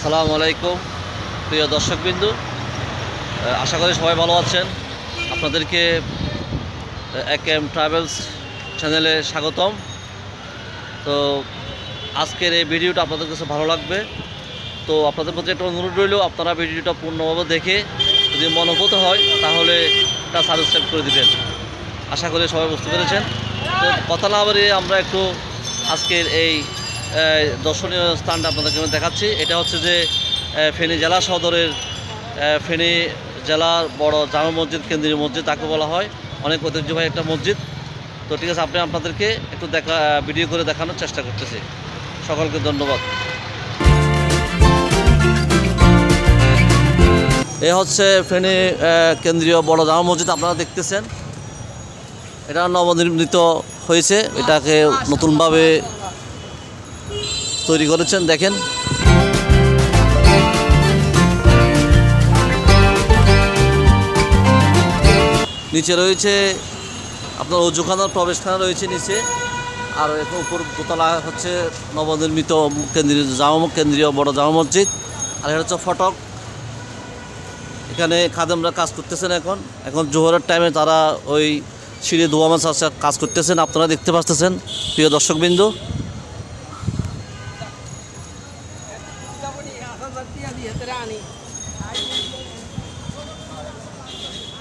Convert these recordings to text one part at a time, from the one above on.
আসসালামু আলাইকুম প্রিয় দর্শকবৃন্দু, আশা করি সবাই ভালো আছেন। আপনাদেরকে একেএম ট্রাভেলস চ্যানেলে স্বাগতম। তো আজকের এই ভিডিওটা আপনাদের কাছে ভালো লাগবে। তো আপনাদের প্রতি একটা অনুরোধ রইল, আপনারা ভিডিওটা পূর্ণভাবে দেখে যদি মনোভূত হয় তাহলে এটা সাবস্ক্রাইব করে দিবেন। আশা করি সবাই বুঝতে পেরেছেন। তো কথা না বাড়িয়ে আমরা একটু আজকের এই দর্শনীয় স্থানটা আপনাদেরকে দেখাচ্ছি। এটা হচ্ছে যে ফেনী জেলা সদরের ফেনী জেলার বড় জামে মসজিদ, কেন্দ্রীয় মসজিদ তাকে বলা হয়। অনেক ঐতিহ্যবাহী একটা মসজিদ। তো ঠিক আছে, আপনাদেরকে একটু ভিডিও করে দেখানোর চেষ্টা করতেছি। সকলকে ধন্যবাদ। এ হচ্ছে ফেনী কেন্দ্রীয় বড় জামে মসজিদ, আপনারা দেখতেছেন। এটা নবনির্মিত হয়েছে, এটাকে নতুনভাবে তৈরি করেছেন। দেখেন, নিচে রয়েছে আপনার অজুখানার প্রবেশখানা রয়েছে নিচে, আর এখন উপর দোতলা হচ্ছে নবনির্মিত কেন্দ্রীয় বড় জামে মসজিদ। আর এটা হচ্ছে ফটক। এখানে খাদেমরা কাজ করতেছেন। এখন জোহরের টাইমে তারা ওই সিঁড়ি ধোয়া মাছ কাজ করতেছেন, আপনারা দেখতে পাচ্ছেন প্রিয় দর্শকবৃন্দ।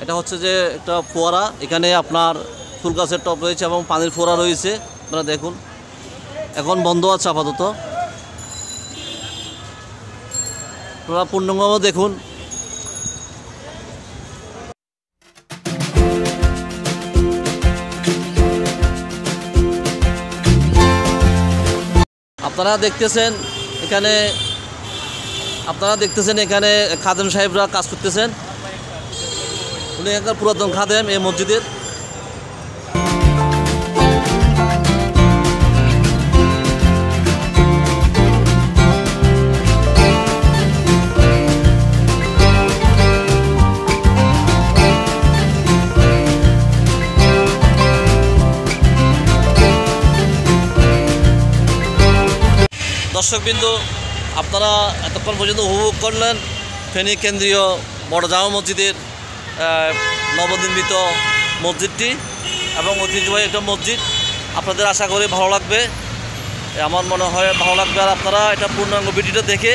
এটা হচ্ছে যে একটা ফোয়ারা, এখানে আপনার ফুল গাছের টব রয়েছে এবং পানির ফোয়ারা রয়েছে। আপনারা দেখুন, এখন বন্ধ আছে আপাতত। আপনারা পূর্ণাঙ্গভাবে দেখুন। আপনারা দেখতেছেন এখানে খাদেম সাহেবরা কাজ করতেছেন। উনি এখানকার পুরাতন খাদেম এই মসজিদের। দর্শকবিন্দু, আপনারা এতক্ষণ পর্যন্ত উপভোগ করলেন ফেনী কেন্দ্রীয় বড় জামে মসজিদের নবনির্মিত মসজিদটি এবং ঐতিহ্যবাহী একটা মসজিদ। আপনাদের আশা করি ভালো লাগবে, আমার মনে হয় ভালো লাগবে। আর আপনারা এটা পূর্ণাঙ্গ ভিডিওটা দেখে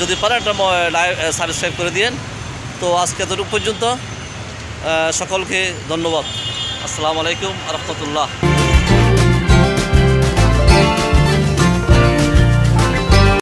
যদি পারেন একটা সাবস্ক্রাইব করে দিন। তো আজকে এতটুকু পর্যন্ত, সকলকে ধন্যবাদ। আসসালামু আলাইকুম ওয়া রাহমাতুল্লাহ।